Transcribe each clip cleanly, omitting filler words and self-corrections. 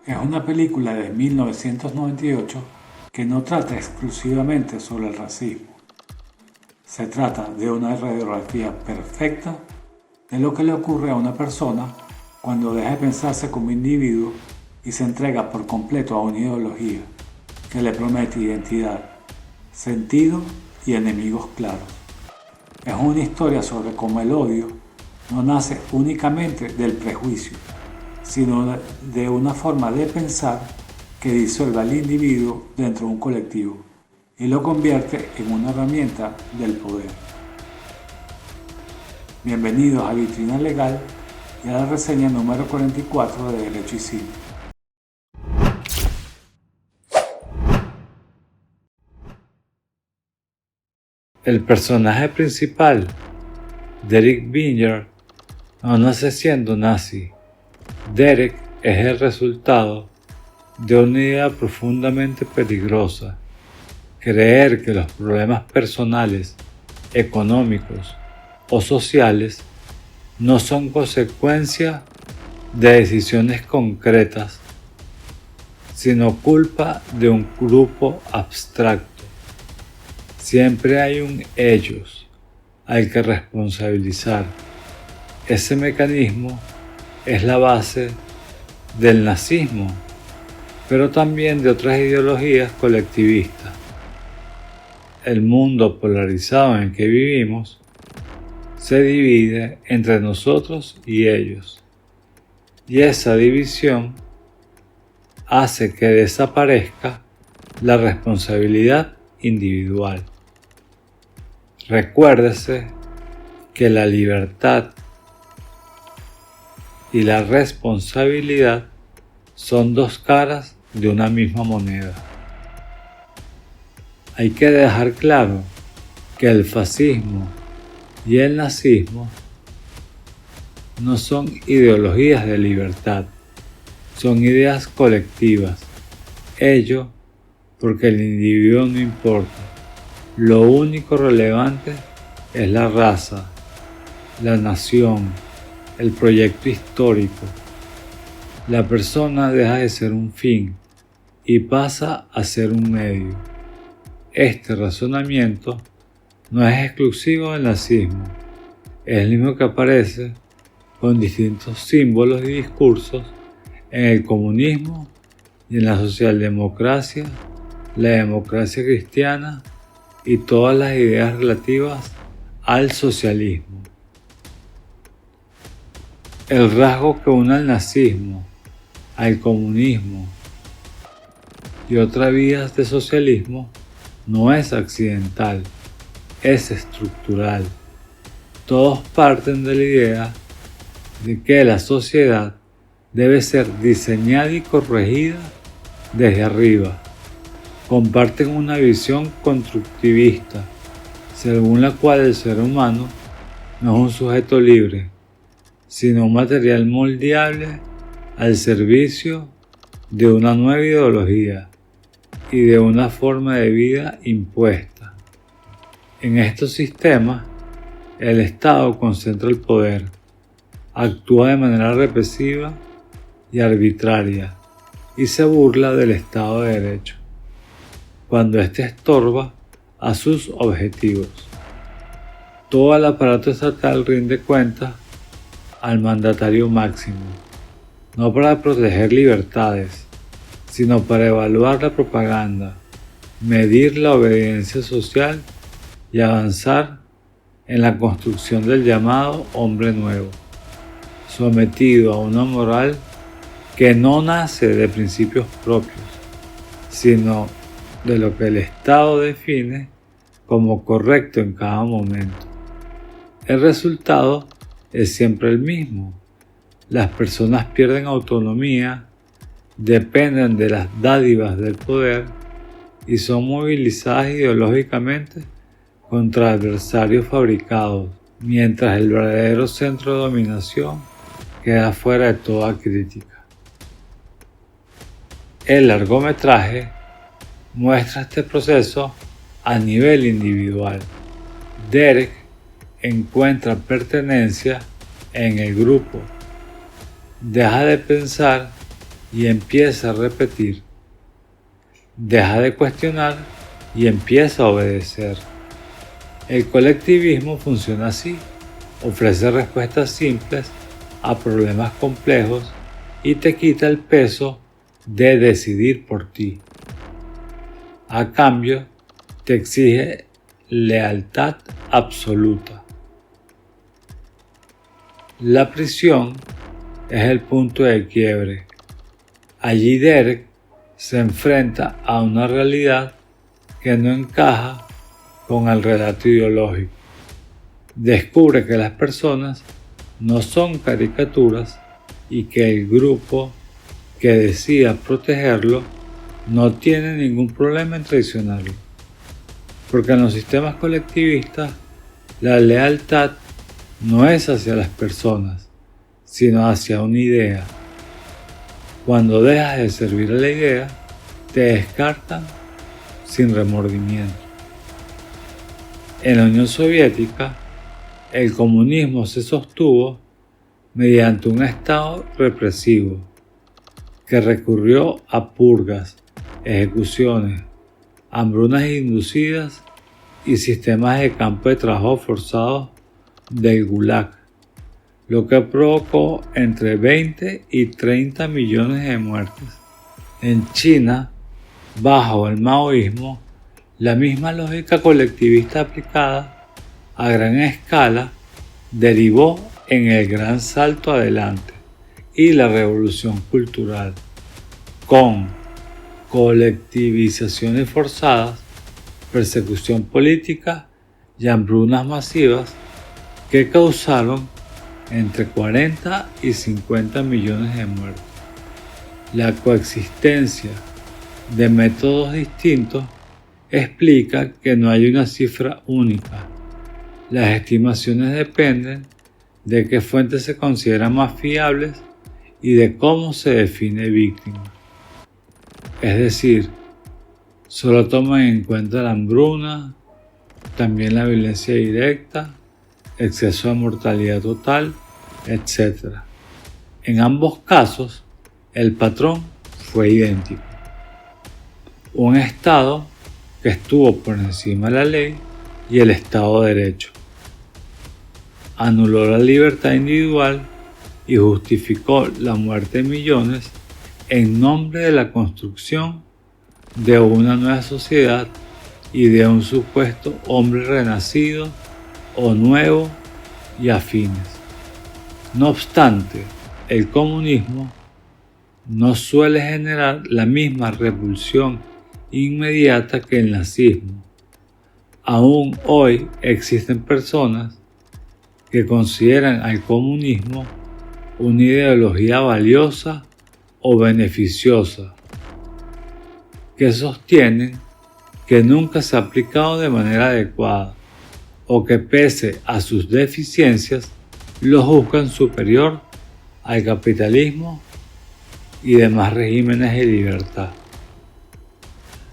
Es una película de 1998 que no trata exclusivamente sobre el racismo. Se trata de una radiografía perfecta de lo que le ocurre a una persona cuando deja de pensarse como individuo y se entrega por completo a una ideología que le promete identidad, sentido y enemigos claros. Es una historia sobre cómo el odio no nace únicamente del prejuicio, sino de una forma de pensar que disuelve al individuo dentro de un colectivo y lo convierte en una herramienta del poder. Bienvenidos a Vitrina Legal y a la reseña número 44 de Derecho y Cine. El personaje principal, Derek Binger, no nace siendo nazi. Derek es el resultado de una idea profundamente peligrosa: creer que los problemas personales, económicos o sociales no son consecuencia de decisiones concretas, sino culpa de un grupo abstracto. Siempre hay un ellos al que responsabilizar. Ese mecanismo es la base del nazismo, pero también de otras ideologías colectivistas. El mundo polarizado en el que vivimos se divide entre nosotros y ellos, y esa división hace que desaparezca la responsabilidad individual. Recuérdese que la libertad y la responsabilidad son dos caras de una misma moneda. Hay que dejar claro que el fascismo y el nazismo no son ideologías de libertad, son ideas colectivas. Ello porque el individuo no importa. Lo único relevante es la raza, la nación, el proyecto histórico. La persona deja de ser un fin y pasa a ser un medio. Este razonamiento no es exclusivo del nazismo, es el mismo que aparece con distintos símbolos y discursos en el comunismo y en la socialdemocracia, la democracia cristiana y todas las ideas relativas al socialismo. El rasgo que une al nazismo, al comunismo y otras vías de socialismo no es accidental, es estructural. Todos parten de la idea de que la sociedad debe ser diseñada y corregida desde arriba. Comparten una visión constructivista, según la cual el ser humano no es un sujeto libre, sino un material moldeable al servicio de una nueva ideología y de una forma de vida impuesta. En estos sistemas, el Estado concentra el poder, actúa de manera represiva y arbitraria y se burla del Estado de Derecho cuando éste estorba a sus objetivos. Todo el aparato estatal rinde cuentas al mandatario máximo, no para proteger libertades, sino para evaluar la propaganda, medir la obediencia social y avanzar en la construcción del llamado hombre nuevo, sometido a una moral que no nace de principios propios, sino de lo que el Estado define como correcto en cada momento. El resultado es siempre el mismo. Las personas pierden autonomía, dependen de las dádivas del poder y son movilizadas ideológicamente contra adversarios fabricados, mientras el verdadero centro de dominación queda fuera de toda crítica. El largometraje muestra este proceso a nivel individual. Derek encuentra pertenencia en el grupo. Deja de pensar y empieza a repetir. Deja de cuestionar y empieza a obedecer. El colectivismo funciona así. Ofrece respuestas simples a problemas complejos y te quita el peso de decidir por ti. A cambio, te exige lealtad absoluta. La prisión es el punto de quiebre. Allí Derek se enfrenta a una realidad que no encaja con el relato ideológico. Descubre que las personas no son caricaturas y que el grupo que decida protegerlo no tiene ningún problema en traicionarlo. Porque en los sistemas colectivistas, la lealtad no es hacia las personas, sino hacia una idea. Cuando dejas de servir a la idea, te descartan sin remordimiento. En la Unión Soviética, el comunismo se sostuvo mediante un estado represivo que recurrió a purgas, ejecuciones, hambrunas inducidas y sistemas de campo de trabajo forzados del Gulag, lo que provocó entre 20 y 30 millones de muertes. En China, bajo el maoísmo, la misma lógica colectivista aplicada a gran escala derivó en el gran salto adelante y la revolución cultural, con colectivizaciones forzadas, persecución política y hambrunas masivas que causaron entre 40 y 50 millones de muertos. La coexistencia de métodos distintos explica que no hay una cifra única. Las estimaciones dependen de qué fuentes se consideran más fiables y de cómo se define víctima. Es decir, solo toman en cuenta la hambruna, también la violencia directa, exceso de mortalidad total, etc. En ambos casos, el patrón fue idéntico. Un Estado que estuvo por encima de la ley y el Estado de Derecho. Anuló la libertad individual y justificó la muerte de millones en nombre de la construcción de una nueva sociedad y de un supuesto hombre renacido o nuevo y afines. No obstante, el comunismo no suele generar la misma repulsión inmediata que el nazismo. Aún hoy existen personas que consideran al comunismo una ideología valiosa o beneficiosa, que sostienen que nunca se ha aplicado de manera adecuada o que pese a sus deficiencias lo juzgan superior al capitalismo y demás regímenes de libertad.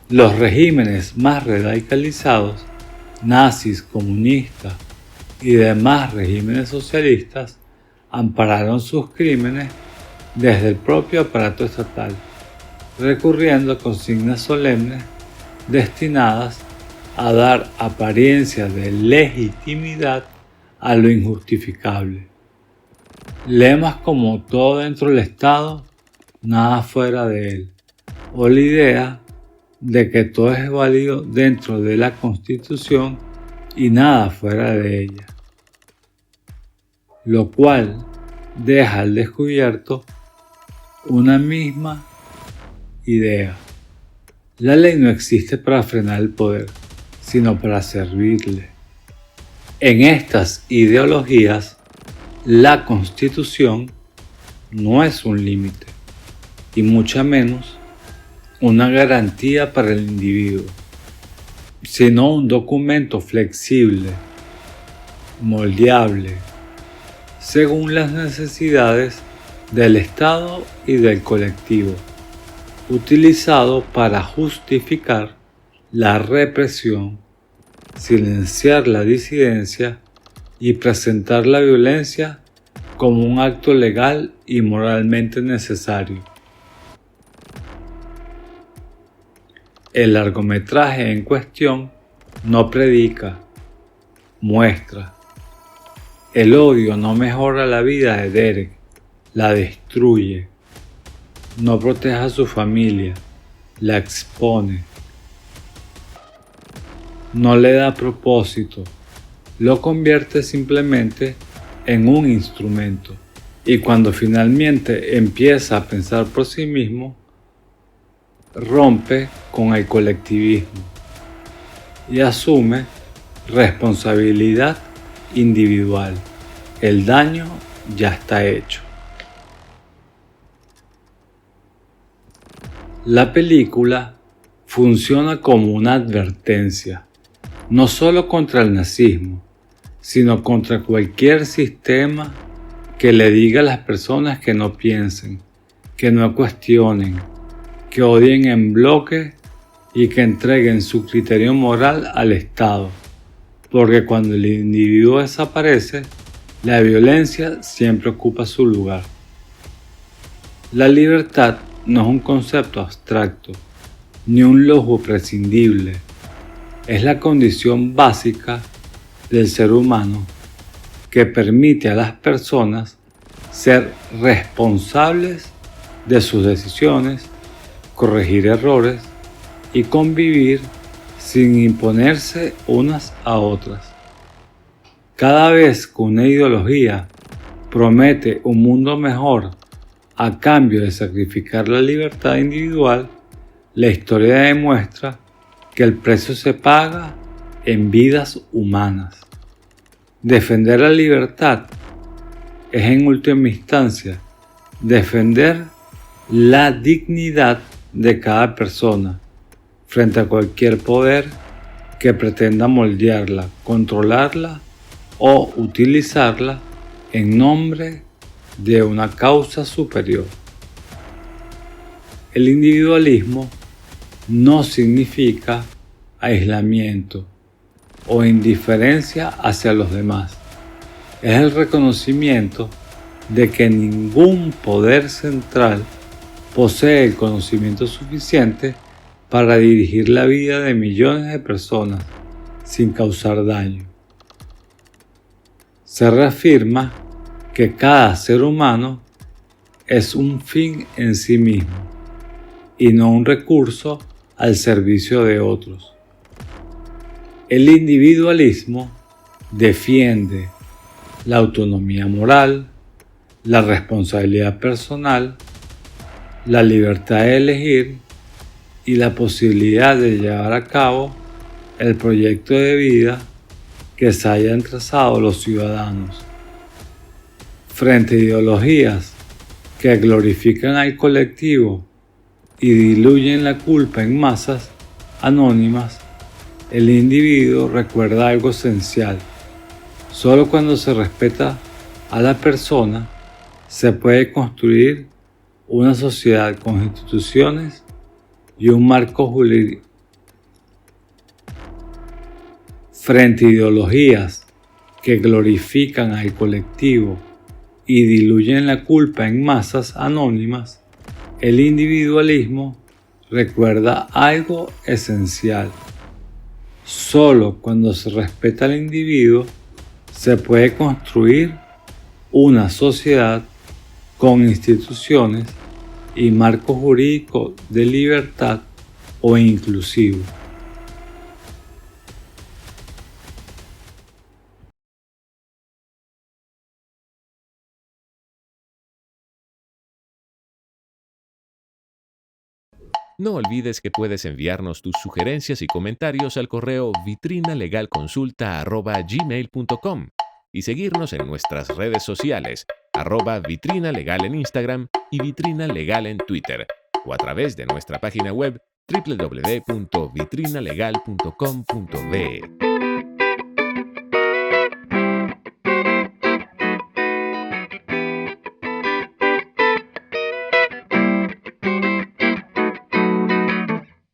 Los regímenes más radicalizados, nazis, comunistas y demás regímenes socialistas, ampararon sus crímenes desde el propio aparato estatal, recurriendo a consignas solemnes destinadas a dar apariencia de legitimidad a lo injustificable. Lemas como todo dentro del Estado, nada fuera de él, o la idea de que todo es válido dentro de la Constitución y nada fuera de ella, lo cual deja al descubierto una misma idea. La ley no existe para frenar el poder, sino para servirle. En estas ideologías, la Constitución no es un límite, y mucho menos una garantía para el individuo, sino un documento flexible, moldeable, según las necesidades del Estado y del colectivo, utilizado para justificar la represión, silenciar la disidencia y presentar la violencia como un acto legal y moralmente necesario. El largometraje en cuestión no predica, muestra. El odio no mejora la vida de Derek, la destruye. No protege a su familia, la expone. No le da propósito, lo convierte simplemente en un instrumento. Y cuando finalmente empieza a pensar por sí mismo, rompe con el colectivismo y asume responsabilidad individual. El daño ya está hecho. La película funciona como una advertencia, no solo contra el nazismo, sino contra cualquier sistema que le diga a las personas que no piensen, que no cuestionen, que odien en bloque y que entreguen su criterio moral al Estado, porque cuando el individuo desaparece, la violencia siempre ocupa su lugar. La libertad no es un concepto abstracto, ni un lujo prescindible, es la condición básica del ser humano que permite a las personas ser responsables de sus decisiones, corregir errores y convivir sin imponerse unas a otras. Cada vez que una ideología promete un mundo mejor a cambio de sacrificar la libertad individual, la historia demuestra que el precio se paga en vidas humanas. Defender la libertad es en última instancia defender la dignidad de cada persona frente a cualquier poder que pretenda moldearla, controlarla o utilizarla en nombre de una causa superior. El individualismo no significa aislamiento o indiferencia hacia los demás. Es el reconocimiento de que ningún poder central posee el conocimiento suficiente para dirigir la vida de millones de personas sin causar daño. Se reafirma que cada ser humano es un fin en sí mismo y no un recurso al servicio de otros. El individualismo defiende la autonomía moral, la responsabilidad personal, la libertad de elegir y la posibilidad de llevar a cabo el proyecto de vida que se hayan trazado los ciudadanos. Frente a ideologías que glorifican al colectivo y diluyen la culpa en masas anónimas, el individuo recuerda algo esencial. Solo cuando se respeta a la persona se puede construir una sociedad con instituciones y un marco jurídico. Frente a ideologías que glorifican al colectivo y diluyen la culpa en masas anónimas, el individualismo recuerda algo esencial. Solo cuando se respeta al individuo se puede construir una sociedad con instituciones y marco jurídico de libertad o inclusivo. No olvides que puedes enviarnos tus sugerencias y comentarios al correo vitrinalegalconsulta@gmail.com y seguirnos en nuestras redes sociales @vitrinalegal en Instagram y Vitrina Legal en Twitter, o a través de nuestra página web www.vitrinalegal.com.be.